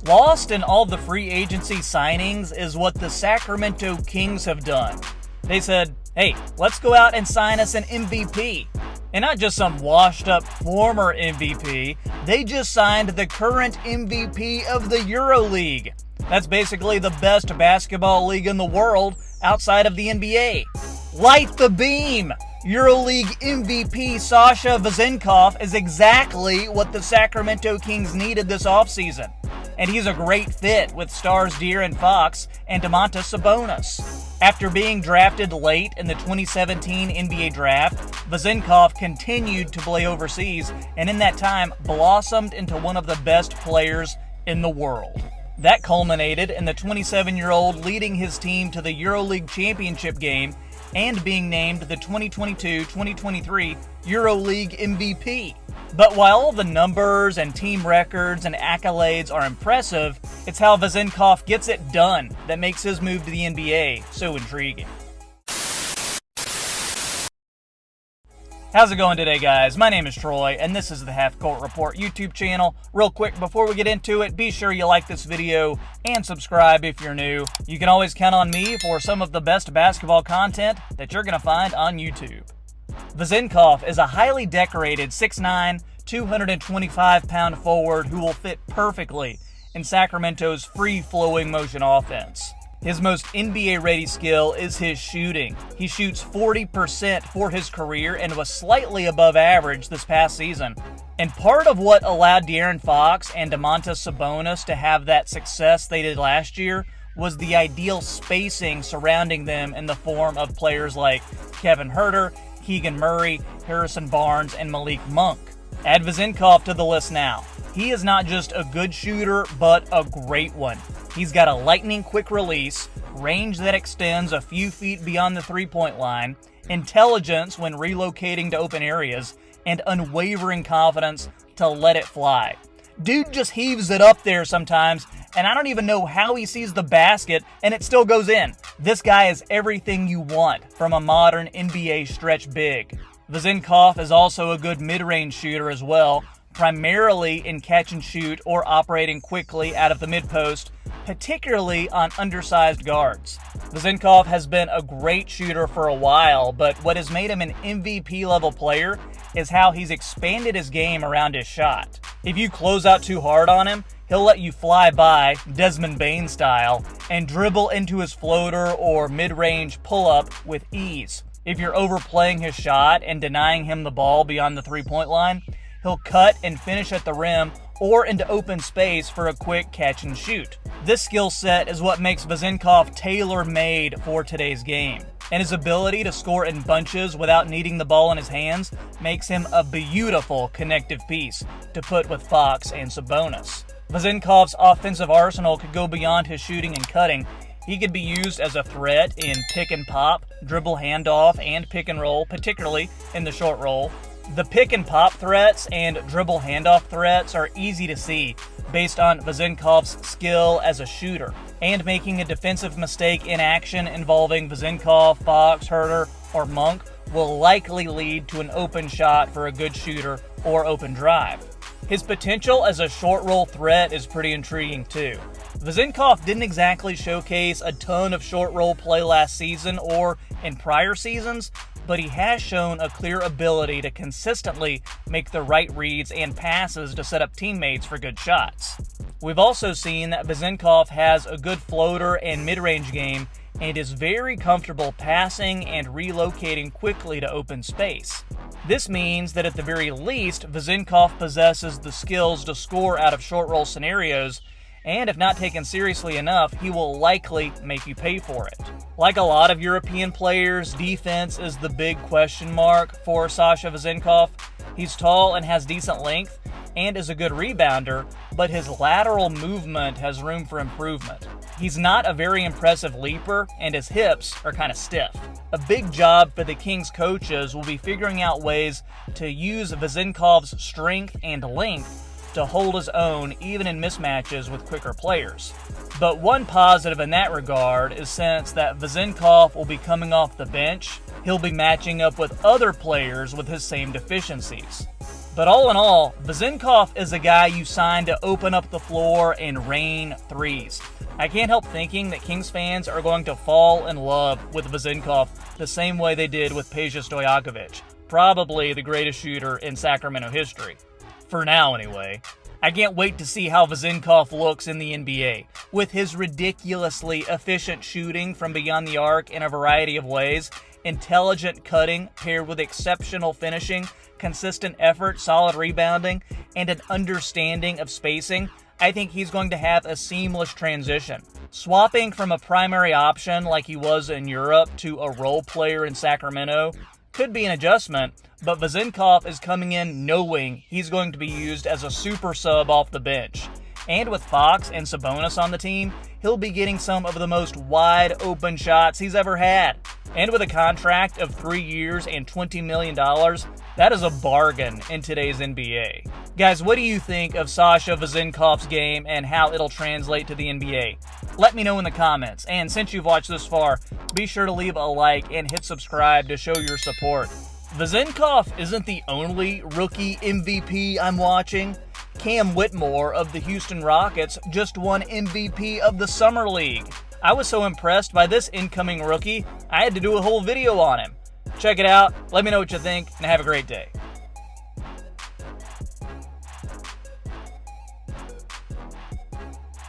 Lost in all the free agency signings is what the Sacramento Kings have done. They said, hey, let's go out and sign us an MVP. And not just some washed up former MVP, they just signed the current MVP of the Euroleague. That's basically the best basketball league in the world outside of the NBA. Light the beam! Euroleague MVP Sasha Vezenkov is exactly what the Sacramento Kings needed this offseason. And he's a great fit with stars De'Aaron Fox and Domantas Sabonis. After being drafted late in the 2017 NBA draft, Vezenkov continued to play overseas and in that time blossomed into one of the best players in the world. That culminated in the 27-year-old leading his team to the EuroLeague championship game and being named the 2022-2023 EuroLeague MVP. But while all the numbers and team records and accolades are impressive, it's how Vezenkov gets it done that makes his move to the NBA so intriguing. How's it going today, guys? My name is Troy, and this is the Half Court Report YouTube channel. Real quick, before we get into it, be sure you like this video and subscribe if you're new. You can always count on me for some of the best basketball content that you're going to find on YouTube. Vezenkov is a highly decorated 6'9", 225-pound forward who will fit perfectly in Sacramento's free-flowing motion offense. His most NBA-ready skill is his shooting. He shoots 40% for his career and was slightly above average this past season. And part of what allowed De'Aaron Fox and Domantas Sabonis to have that success they did last year was the ideal spacing surrounding them in the form of players like Kevin Huerter, Keegan Murray, Harrison Barnes, and Malik Monk. Add Vezenkov to the list now. He is not just a good shooter, but a great one. He's got a lightning-quick release, range that extends a few feet beyond the three-point line, intelligence when relocating to open areas, and unwavering confidence to let it fly. Dude just heaves it up there sometimes, and I don't even know how he sees the basket, and it still goes in. This guy is everything you want from a modern NBA stretch big. Vezenkov is also a good mid-range shooter as well, primarily in catch and shoot or operating quickly out of the mid-post, particularly on undersized guards. Vezenkov has been a great shooter for a while, but what has made him an MVP-level player is how he's expanded his game around his shot. If you close out too hard on him, he'll let you fly by, Desmond Bane style, and dribble into his floater or mid-range pull-up with ease. If you're overplaying his shot and denying him the ball beyond the three-point line, he'll cut and finish at the rim or into open space for a quick catch and shoot. This skill set is what makes Vezenkov tailor-made for today's game. And his ability to score in bunches without needing the ball in his hands makes him a beautiful connective piece to put with Fox and Sabonis. Vezenkov's offensive arsenal could go beyond his shooting and cutting. He could be used as a threat in pick and pop, dribble handoff, and pick and roll, particularly in the short roll. The pick and pop threats and dribble handoff threats are easy to see based on Vezenkov's skill as a shooter, and making a defensive mistake in action involving Vezenkov, Fox, Huerter, or Monk will likely lead to an open shot for a good shooter or open drive. His potential as a short roll threat is pretty intriguing too. Vezenkov didn't exactly showcase a ton of short roll play last season or in prior seasons, but he has shown a clear ability to consistently make the right reads and passes to set up teammates for good shots. We've also seen that Vezenkov has a good floater and mid-range game and is very comfortable passing and relocating quickly to open space. This means that at the very least, Vezenkov possesses the skills to score out of short roll scenarios, and if not taken seriously enough, he will likely make you pay for it. Like a lot of European players, defense is the big question mark for Sasha Vezenkov. He's tall and has decent length and is a good rebounder, but his lateral movement has room for improvement. He's not a very impressive leaper, and his hips are kind of stiff. A big job for the Kings coaches will be figuring out ways to use Vezenkov's strength and length to hold his own even in mismatches with quicker players. But one positive in that regard is since that Vezenkov will be coming off the bench, he'll be matching up with other players with his same deficiencies. But all in all, Vezenkov is a guy you signed to open up the floor and rain threes. I can't help thinking that Kings fans are going to fall in love with Vezenkov the same way they did with Peja Stojakovic, probably the greatest shooter in Sacramento history. For now, anyway. I can't wait to see how Vezenkov looks in the NBA. With his ridiculously efficient shooting from beyond the arc in a variety of ways, intelligent cutting paired with exceptional finishing, consistent effort, solid rebounding, and an understanding of spacing, I think he's going to have a seamless transition. Swapping from a primary option like he was in Europe to a role player in Sacramento could be an adjustment, but Vezenkov is coming in knowing he's going to be used as a super sub off the bench. And with Fox and Sabonis on the team, he'll be getting some of the most wide open shots he's ever had. And with a contract of 3 years and $20 million, that is a bargain in today's NBA. Guys, what do you think of Sasha Vezenkov's game and how it'll translate to the NBA? Let me know in the comments. And since you've watched this far, be sure to leave a like and hit subscribe to show your support. Vezenkov isn't the only rookie MVP I'm watching. Cam Whitmore of the Houston Rockets just won MVP of the Summer League. I was so impressed by this incoming rookie, I had to do a whole video on him. Check it out, let me know what you think, and have a great day.